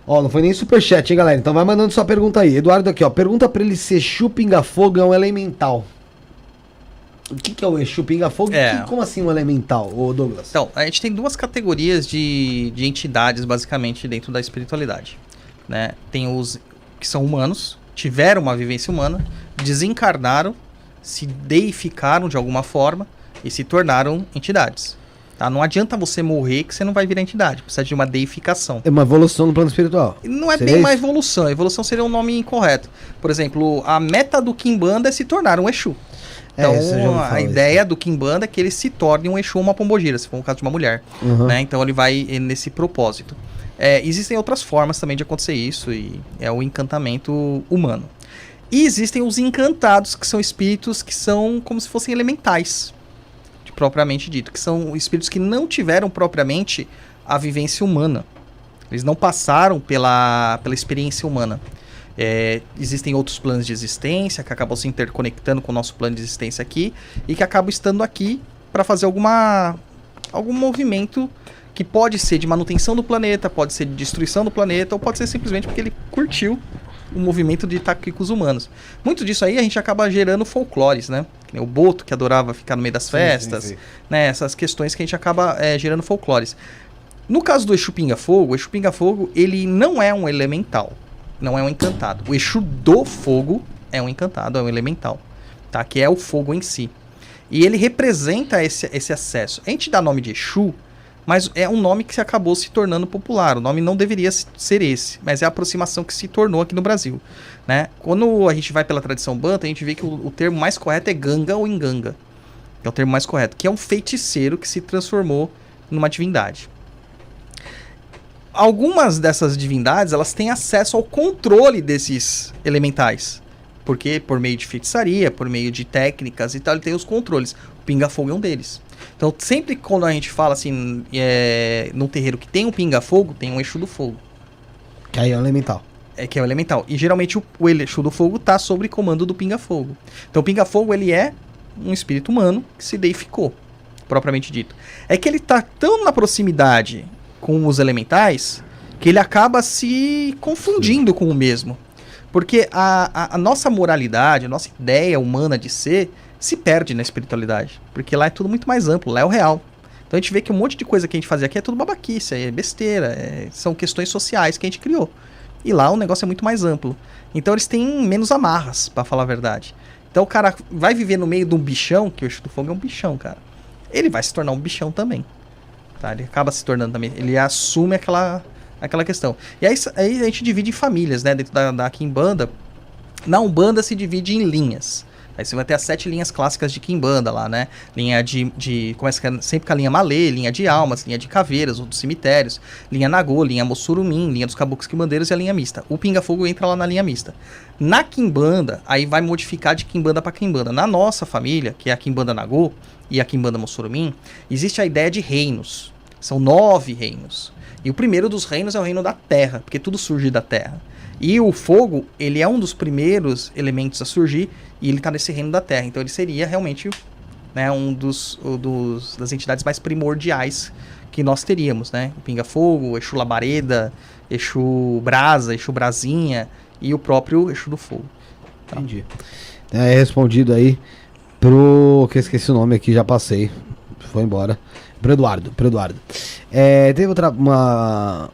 Ó, não foi nem superchat, hein, galera? Então vai mandando sua pergunta aí. Eduardo aqui, ó. Pergunta pra ele se Exu Pinga-Fogo é um elemental. O que é o Exu Pinga-Fogo? Como assim um elemental, ô Douglas? Então, a gente tem duas categorias de entidades, basicamente, dentro da espiritualidade. Né? Tem os que são humanos, tiveram uma vivência humana, desencarnaram, se deificaram de alguma forma e se tornaram entidades. Tá? Não adianta você morrer que você não vai virar entidade, precisa de uma deificação. É uma evolução no plano espiritual. Não é Seria bem isso? uma evolução, evolução seria um nome incorreto. Por exemplo, a meta do Kimbanda é se tornar um Exu. Então, isso eu já ouvi falar a ideia do Kimbanda é que ele se torne um Exu ou uma pombogira, se for um caso de uma mulher. Né? Então, ele vai nesse propósito. Existem outras formas também de acontecer isso, e é o encantamento humano. E existem os encantados, que são espíritos que são como se fossem elementais, propriamente dito, que são espíritos que não tiveram propriamente a vivência humana. Eles não passaram pela experiência humana. Existem outros planos de existência que acabam se interconectando com o nosso plano de existência aqui e que acabam estando aqui para fazer algum movimento que pode ser de manutenção do planeta, pode ser de destruição do planeta, ou pode ser simplesmente porque ele curtiu o movimento de estar aqui com os humanos. Muito disso aí a gente acaba gerando folclores, né? Que nem o Boto, que adorava ficar no meio das festas, sim. Né? Essas questões que a gente acaba gerando folclores. No caso do Exu Pinga-Fogo, o Exu Pinga-Fogo, ele não é um elemental, não é um encantado. O Exu do Fogo é um encantado, é um elemental, tá? Que é o fogo em si. E ele representa esse acesso. A gente dá nome de Exu, mas é um nome que acabou se tornando popular. O nome não deveria ser esse, mas é a aproximação que se tornou aqui no Brasil. Né? Quando a gente vai pela tradição banta, a gente vê que o termo mais correto é Ganga ou Inganga. É o termo mais correto, que é um feiticeiro que se transformou numa divindade. Algumas dessas divindades, elas têm acesso ao controle desses elementais. Porque por meio de feitiçaria, por meio de técnicas e tal, ele tem os controles. O Pinga-Fogo é um deles. Então, sempre quando a gente fala assim, num terreiro que tem um pinga-fogo, tem um Exu do Fogo. Que aí é o elemental. Que é o elemental. E geralmente o Exu do Fogo tá sob comando do pinga-fogo. Então, o pinga-fogo, ele é um espírito humano que se deificou, propriamente dito. É que ele tá tão na proximidade com os elementais que ele acaba se confundindo com o mesmo. Porque a nossa moralidade, a nossa ideia humana de ser se perde na espiritualidade, porque lá é tudo muito mais amplo, lá é o real. Então a gente vê que um monte de coisa que a gente fazia aqui é tudo babaquice, é besteira, são questões sociais que a gente criou. E lá o negócio é muito mais amplo. Então eles têm menos amarras, pra falar a verdade. Então o cara vai viver no meio de um bichão, que o Exu do Fogo é um bichão, cara. Ele vai se tornar um bichão também. Tá? Ele acaba se tornando também, ele assume aquela questão. E aí a gente divide em famílias, né, dentro da Kimbanda. Na Umbanda se divide em linhas. Aí você vai ter as 7 linhas clássicas de Kimbanda lá, né? Linha começa sempre com a linha Malê, linha de almas, linha de caveiras, ou dos cemitérios, linha Nagô, linha Mossurumim, linha dos caboclos quimbandeiros e a linha mista. O Pinga-Fogo entra lá na linha mista. Na Kimbanda, aí vai modificar de Kimbanda para Kimbanda. Na nossa família, que é a Kimbanda Nagô e a Kimbanda Mossurumim, existe a ideia de reinos. São 9 reinos. E o primeiro dos reinos é o reino da terra, porque tudo surge da terra. E o fogo, ele é um dos primeiros elementos a surgir, e ele está nesse reino da terra. Então ele seria realmente, né, das entidades mais primordiais que nós teríamos, né? O Pinga-Fogo, Exu Labareda, Exu Brasa, Exu Brasinha e o próprio Exu do Fogo. Tá? Entendi. É respondido aí pro... que eu esqueci o nome aqui, já passei. Foi embora. Pro Eduardo. Teve uma